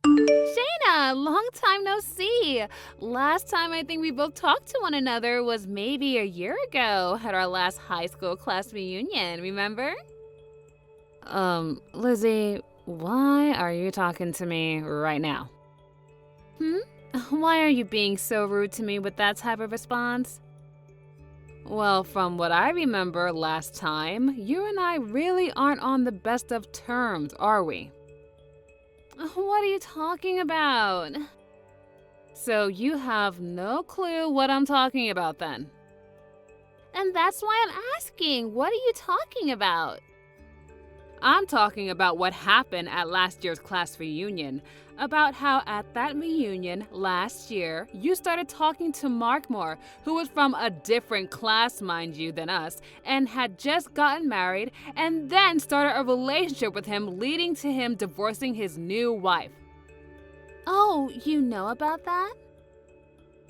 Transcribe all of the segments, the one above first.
Shana, long time no see. Last time I think we both talked to one another was maybe a year ago at our last high school class reunion, remember? Lizzie, why are you talking to me right now? Hmm? Why are you being so rude to me with that type of response? Well, from what I remember last time, you and I really aren't on the best of terms, are we? What are you talking about? So you have no clue what I'm talking about then? And that's why I'm asking, what are you talking about? I'm talking about what happened at last year's class reunion. About how at that reunion last year, you started talking to Markmore, who was from a different class, mind you, than us, and had just gotten married, and then started a relationship with him, leading to him divorcing his new wife. Oh, you know about that?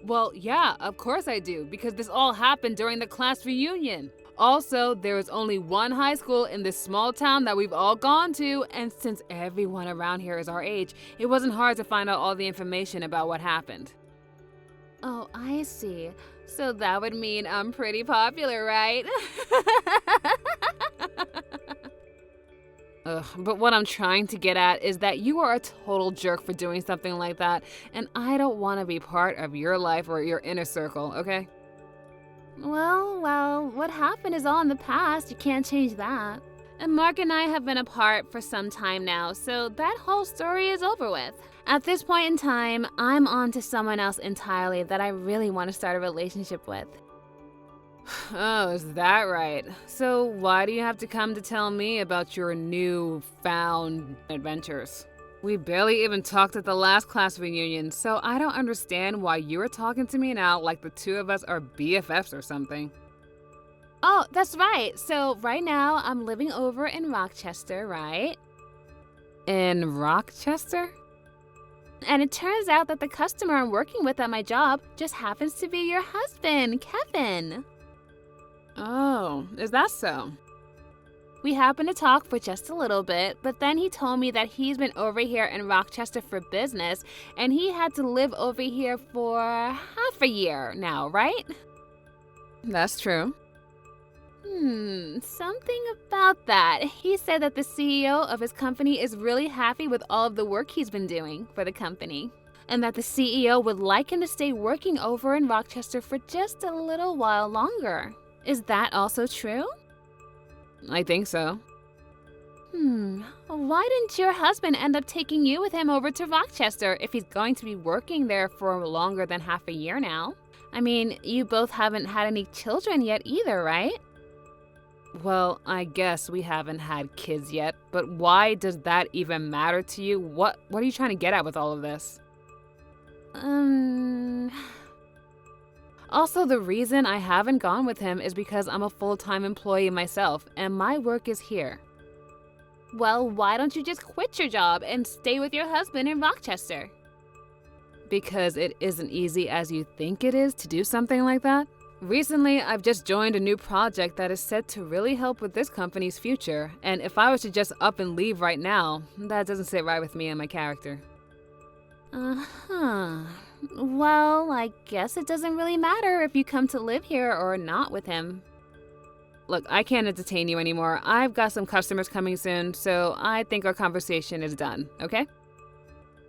Well, yeah, of course I do, because this all happened during the class reunion. Also, there is only one high school in this small town that we've all gone to, and since everyone around here is our age, it wasn't hard to find out all the information about what happened. Oh, I see. So that would mean I'm pretty popular, right? Ugh, but what I'm trying to get at is that you are a total jerk for doing something like that, and I don't want to be part of your life or your inner circle, okay? Well, what happened is all in the past. You can't change that. And Mark and I have been apart for some time now, so that whole story is over with. At this point in time, I'm on to someone else entirely that I really want to start a relationship with. Oh, is that right? So why do you have to come to tell me about your new-found adventures? We barely even talked at the last class reunion, so I don't understand why you're talking to me now like the two of us are BFFs or something. Oh, that's right. So right now I'm living over in Rochester, right? In Rochester? And it turns out that the customer I'm working with at my job just happens to be your husband, Kevin. Oh, is that so? We happened to talk for just a little bit, but then he told me that he's been over here in Rochester for business, and he had to live over here for half a year now, right? That's true. Something about that. He said that the CEO of his company is really happy with all of the work he's been doing for the company, and that the CEO would like him to stay working over in Rochester for just a little while longer. Is that also true? I think so. Why didn't your husband end up taking you with him over to Rochester if he's going to be working there for longer than half a year now? I mean, you both haven't had any children yet either, right? Well, I guess we haven't had kids yet, but why does that even matter to you? What are you trying to get at with all of this? Also, the reason I haven't gone with him is because I'm a full-time employee myself, and my work is here. Well, why don't you just quit your job and stay with your husband in Rochester? Because it isn't easy as you think it is to do something like that. Recently, I've just joined a new project that is set to really help with this company's future, and if I was to just up and leave right now, that doesn't sit right with me and my character. Well, I guess it doesn't really matter if you come to live here or not with him. Look, I can't entertain you anymore. I've got some customers coming soon, so I think our conversation is done, okay?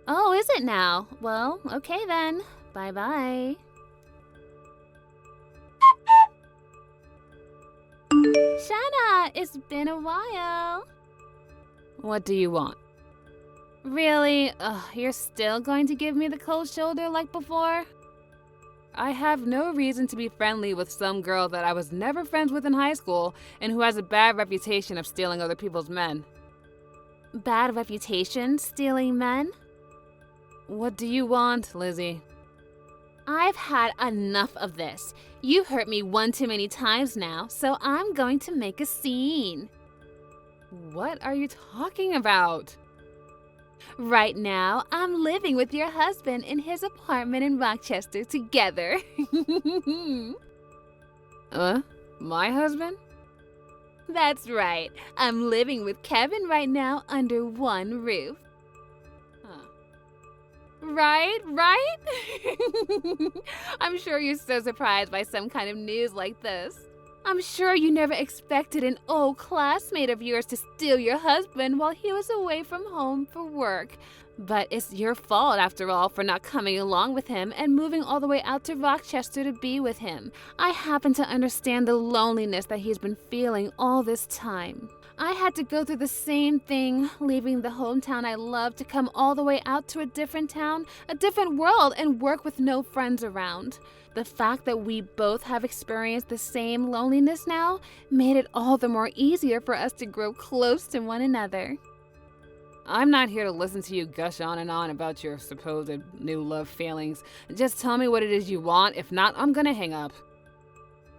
Oh, is it now? Well, okay then. Bye-bye. Shana, it's been a while. What do you want? Really? Ugh, you're still going to give me the cold shoulder like before? I have no reason to be friendly with some girl that I was never friends with in high school and who has a bad reputation of stealing other people's men. Bad reputation? Stealing men? What do you want, Lizzie? I've had enough of this. You've hurt me one too many times now, so I'm going to make a scene. What are you talking about? Right now, I'm living with your husband in his apartment in Rochester together. My husband? That's right. I'm living with Kevin right now under one roof. Right? I'm sure you're so surprised by some kind of news like this. I'm sure you never expected an old classmate of yours to steal your husband while he was away from home for work. But it's your fault, after all, for not coming along with him and moving all the way out to Rochester to be with him. I happen to understand the loneliness that he's been feeling all this time. I had to go through the same thing, leaving the hometown I love to come all the way out to a different town, a different world, and work with no friends around. The fact that we both have experienced the same loneliness now made it all the more easier for us to grow close to one another. I'm not here to listen to you gush on and on about your supposed new love feelings. Just tell me what it is you want. If not, I'm gonna hang up.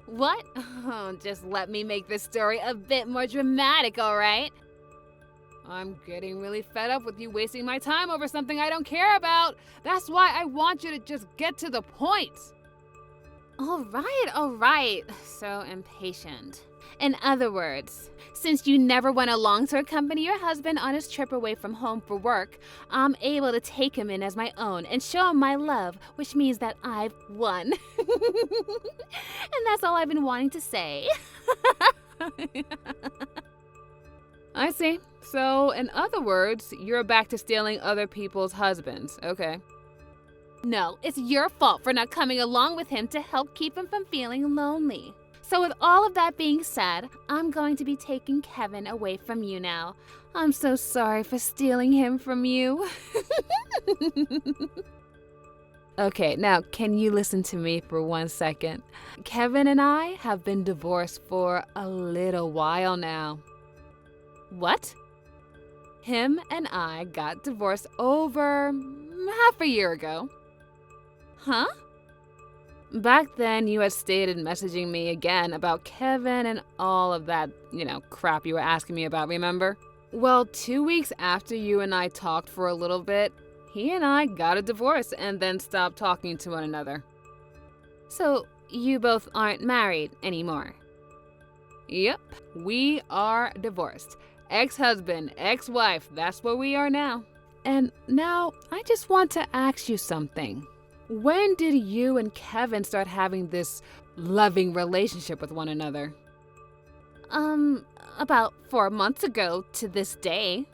What? Oh, just let me make this story a bit more dramatic, all right? I'm getting really fed up with you wasting my time over something I don't care about. That's why I want you to just get to the point. All right. So impatient. In other words, since you never went along to accompany your husband on his trip away from home for work, I'm able to take him in as my own and show him my love, which means that I've won. And that's all I've been wanting to say. I see. So, in other words, you're back to stealing other people's husbands. Okay. No, it's your fault for not coming along with him to help keep him from feeling lonely. So with all of that being said, I'm going to be taking Kevin away from you now. I'm so sorry for stealing him from you. Okay, now can you listen to me for 1 second? Kevin and I have been divorced for a little while now. What? Him and I got divorced over half a year ago. Huh? Back then, you had stated messaging me again about Kevin and all of that, crap you were asking me about, remember? Well, 2 weeks after you and I talked for a little bit, he and I got a divorce and then stopped talking to one another. So, you both aren't married anymore? Yep, we are divorced. Ex-husband, ex-wife, that's where we are now. And now, I just want to ask you something. When did you and Kevin start having this loving relationship with one another? About 4 months ago to this day.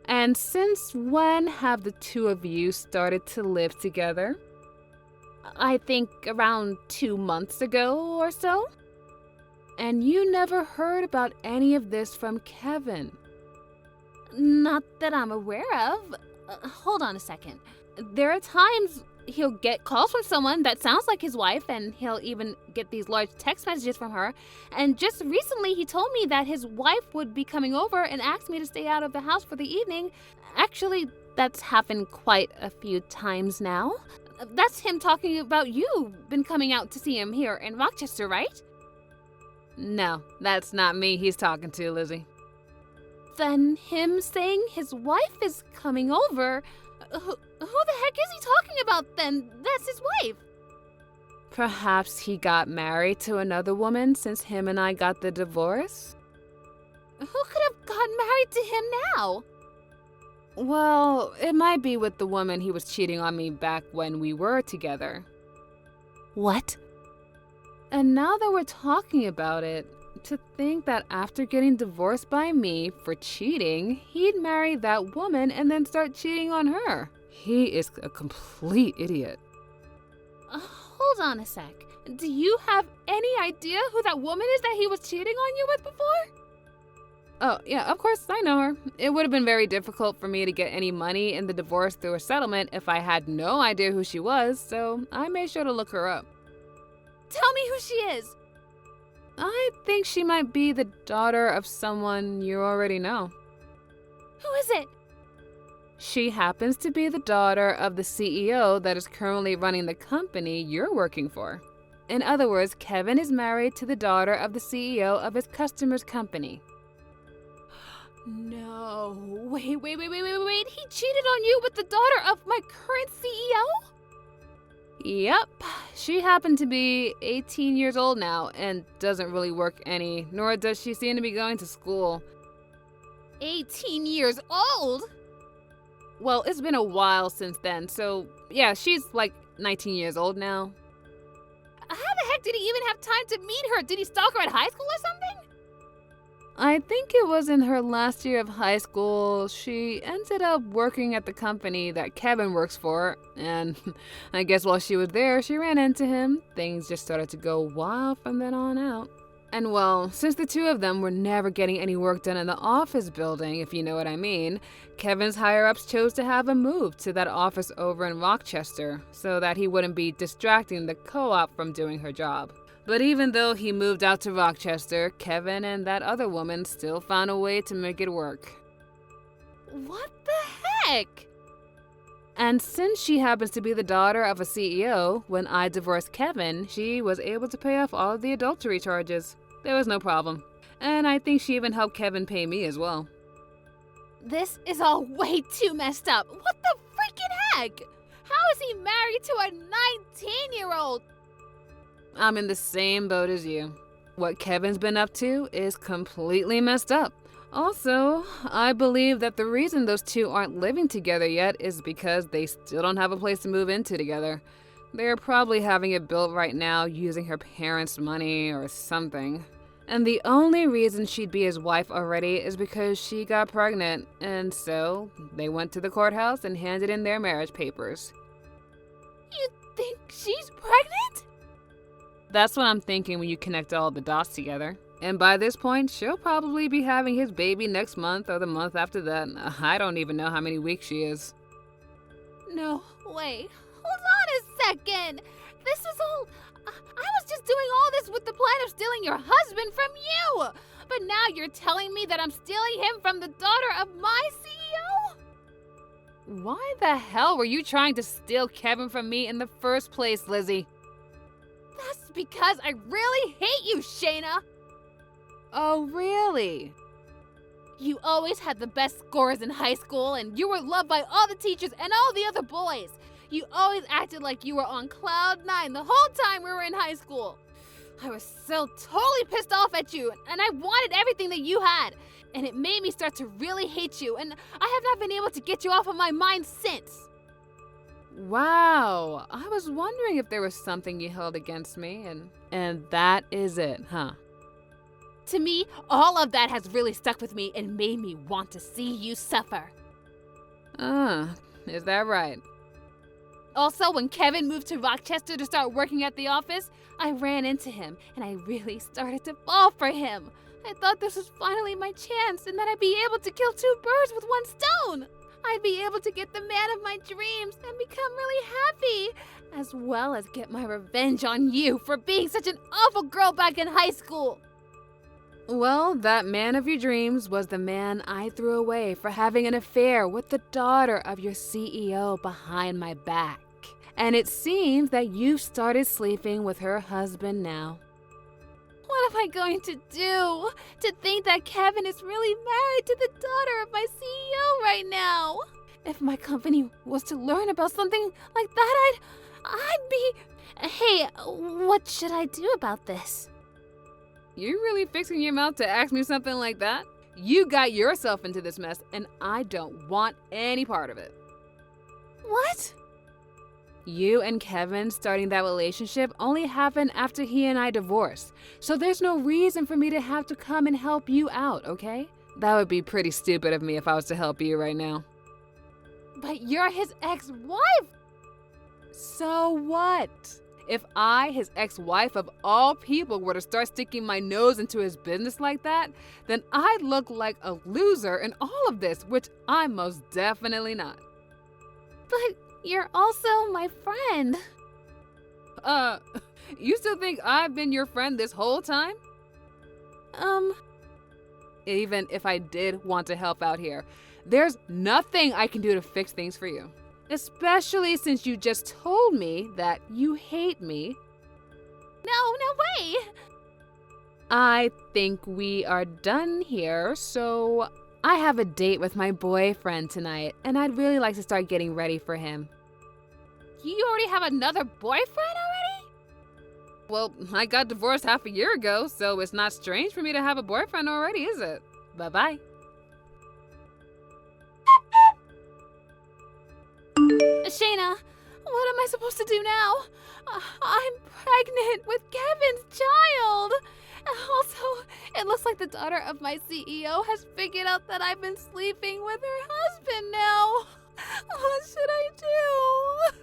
And since when have the two of you started to live together? I think around 2 months ago or so. And you never heard about any of this from Kevin? Not that I'm aware of. Hold on a second. There are times he'll get calls from someone that sounds like his wife, and he'll even get these large text messages from her. And just recently he told me that his wife would be coming over and asked me to stay out of the house for the evening. Actually, that's happened quite a few times now. That's him talking about you been coming out to see him here in Rochester, right? No, that's not me he's talking to, Lizzie. Then him saying his wife is coming over, who the heck is he talking about then? That's his wife. Perhaps he got married to another woman since him and I got the divorce? Who could have gotten married to him now? Well, it might be with the woman he was cheating on me back when we were together. What? And now that we're talking about it, to think that after getting divorced by me for cheating, he'd marry that woman and then start cheating on her. He is a complete idiot. Hold on a sec. Do you have any idea who that woman is that he was cheating on you with before? Oh, yeah, of course, I know her. It would have been very difficult for me to get any money in the divorce through a settlement if I had no idea who she was, so I made sure to look her up. Tell me who she is. I think she might be the daughter of someone you already know. Who is it? She happens to be the daughter of the CEO that is currently running the company you're working for. In other words, Kevin is married to the daughter of the CEO of his customer's company. No. Wait. He cheated on you with the daughter of my current CEO? Yep. She happened to be 18 years old now and doesn't really work any, nor does she seem to be going to school. 18 years old? Well, it's been a while since then, so yeah, she's like 19 years old now. How the heck did he even have time to meet her? Did he stalk her at high school or something? I think it was in her last year of high school. She ended up working at the company that Kevin works for, and I guess while she was there, she ran into him. Things just started to go wild from then on out. And well, since the two of them were never getting any work done in the office building, if you know what I mean, Kevin's higher-ups chose to have him move to that office over in Rochester so that he wouldn't be distracting the co-op from doing her job. But even though he moved out to Rochester, Kevin and that other woman still found a way to make it work. What the heck? And since she happens to be the daughter of a CEO, when I divorced Kevin, she was able to pay off all of the adultery charges. There was no problem. And I think she even helped Kevin pay me as well. This is all way too messed up. What the freaking heck? How is he married to a 19-year-old? I'm in the same boat as you. What Kevin's been up to is completely messed up. Also, I believe that the reason those two aren't living together yet is because they still don't have a place to move into together. They're probably having it built right now using her parents' money or something. And the only reason she'd be his wife already is because she got pregnant, and so they went to the courthouse and handed in their marriage papers. You think she's pregnant? That's what I'm thinking when you connect all the dots together. And by this point, she'll probably be having his baby next month or the month after that. I don't even know how many weeks she is. No, wait. Hold on a second. This is all... I was just doing all this with the plan of stealing your husband from you. But now you're telling me that I'm stealing him from the daughter of my CEO? Why the hell were you trying to steal Kevin from me in the first place, Lizzie? That's because I really hate you, Shana. Oh, really? You always had the best scores in high school, and you were loved by all the teachers and all the other boys. You always acted like you were on cloud 9 the whole time we were in high school. I was so totally pissed off at you, and I wanted everything that you had. And it made me start to really hate you, and I have not been able to get you off of my mind since. Wow, I was wondering if there was something you held against me, and that is it, huh? To me, all of that has really stuck with me and made me want to see you suffer. Is that right? Also, when Kevin moved to Rochester to start working at the office, I ran into him and I really started to fall for him. I thought this was finally my chance and that I'd be able to kill two birds with one stone. I'd be able to get the man of my dreams and become really happy, as well as get my revenge on you for being such an awful girl back in high school. Well, that man of your dreams was the man I threw away for having an affair with the daughter of your CEO behind my back. And it seems that you've started sleeping with her husband now. What am I going to do? To think that Kevin is really married to the daughter of my CEO right now. If my company was to learn about something like that, I'd be... Hey, what should I do about this? You really fixing your mouth to ask me something like that? You got yourself into this mess, and I don't want any part of it. What? You and Kevin starting that relationship only happened after he and I divorced, so there's no reason for me to have to come and help you out, okay? That would be pretty stupid of me if I was to help you right now. But you're his ex-wife! So what? If I, his ex-wife of all people, were to start sticking my nose into his business like that, then I'd look like a loser in all of this, which I'm most definitely not. But you're also my friend. You still think I've been your friend this whole time? Even if I did want to help out here, there's nothing I can do to fix things for you. Especially since you just told me that you hate me. No way! I think we are done here, so I have a date with my boyfriend tonight, and I'd really like to start getting ready for him. You already have another boyfriend already? Well, I got divorced half a year ago, so it's not strange for me to have a boyfriend already, is it? Bye-bye. Shana, what am I supposed to do now? I'm pregnant with Kevin's child. Also, it looks like the daughter of my CEO has figured out that I've been sleeping with her husband now. What should I do?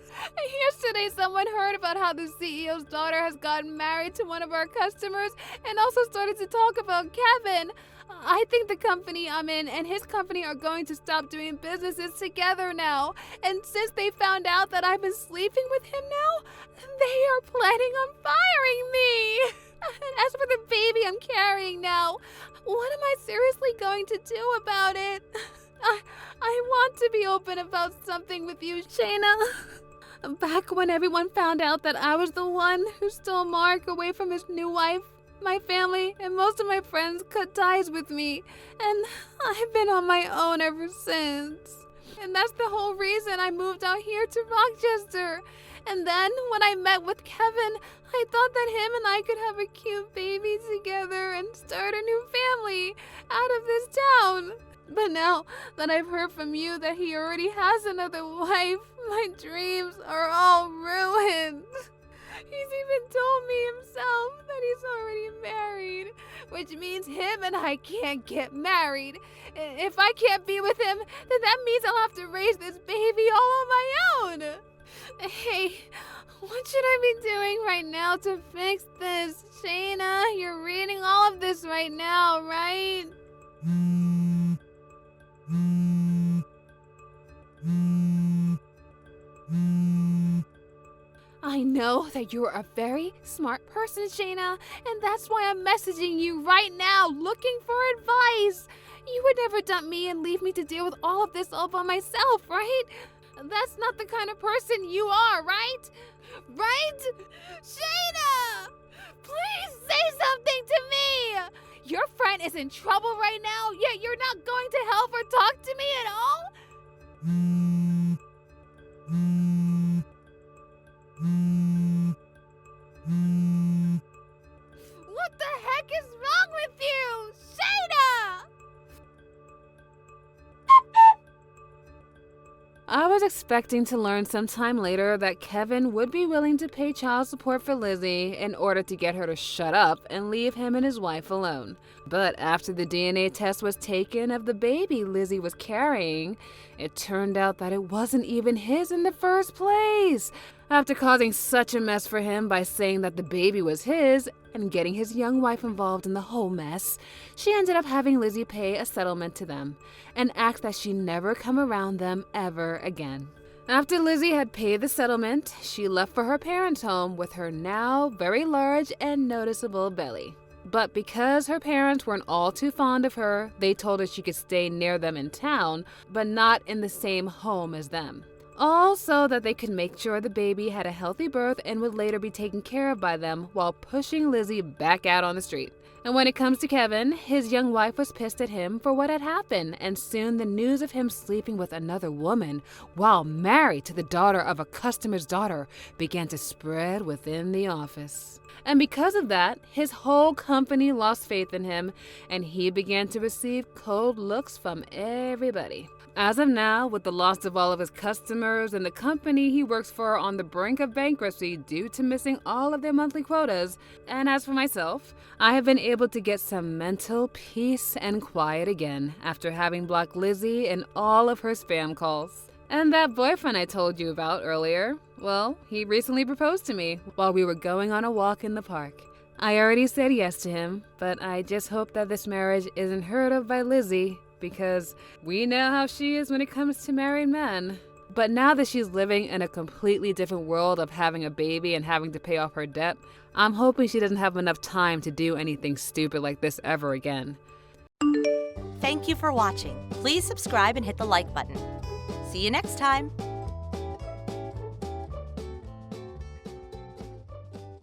Yesterday, someone heard about how the CEO's daughter has gotten married to one of our customers and also started to talk about Kevin. I think the company I'm in and his company are going to stop doing businesses together now. And since they found out that I've been sleeping with him now, they are planning on firing me. And as for the baby I'm carrying now, what am I seriously going to do about it? I want to be open about something with you, Shana. Back when everyone found out that I was the one who stole Mark away from his new wife, my family and most of my friends cut ties with me, and I've been on my own ever since. And that's the whole reason I moved out here to Rochester. And then when I met with Kevin, I thought that him and I could have a cute baby together and start a new family out of this town. But now that I've heard from you that he already has another wife, my dreams are all ruined. He's even told me himself that he's already married, which means him and I can't get married. If I can't be with him, then that means I'll have to raise this baby all on my own. Hey, what should I be doing right now to fix this? Shana, you're reading all of this right now, right? I know that you're a very smart person, Shana, and that's why I'm messaging you right now looking for advice. You would never dump me and leave me to deal with all of this all by myself, right? That's not the kind of person you are, right? Right? Shana! Please say something to me! Your friend is in trouble right now, yet you're not going to help or talk to me at all? What the heck is wrong with you? Shana! I was expecting to learn sometime later that Kevin would be willing to pay child support for Lizzie in order to get her to shut up and leave him and his wife alone. But after the DNA test was taken of the baby Lizzie was carrying, it turned out that it wasn't even his in the first place. After causing such a mess for him by saying that the baby was his and getting his young wife involved in the whole mess, she ended up having Lizzie pay a settlement to them and asked that she never come around them ever again. After Lizzie had paid the settlement, she left for her parents' home with her now very large and noticeable belly. But because her parents weren't all too fond of her, they told her she could stay near them in town, but not in the same home as them. All so that they could make sure the baby had a healthy birth and would later be taken care of by them while pushing Lizzie back out on the street. And when it comes to Kevin, his young wife was pissed at him for what had happened, and soon the news of him sleeping with another woman while married to the daughter of a customer's daughter began to spread within the office. And because of that, his whole company lost faith in him, and he began to receive cold looks from everybody. As of now, with the loss of all of his customers and the company he works for on the brink of bankruptcy due to missing all of their monthly quotas, and as for myself, I have been able to get some mental peace and quiet again after having blocked Lizzie and all of her spam calls. And that boyfriend I told you about earlier, well, he recently proposed to me while we were going on a walk in the park. I already said yes to him, but I just hope that this marriage isn't heard of by Lizzie, because we know how she is when it comes to married men. But now that she's living in a completely different world of having a baby and having to pay off her debt, I'm hoping she doesn't have enough time to do anything stupid like this ever again. Thank you for watching. Please subscribe and hit the like button. See you next time.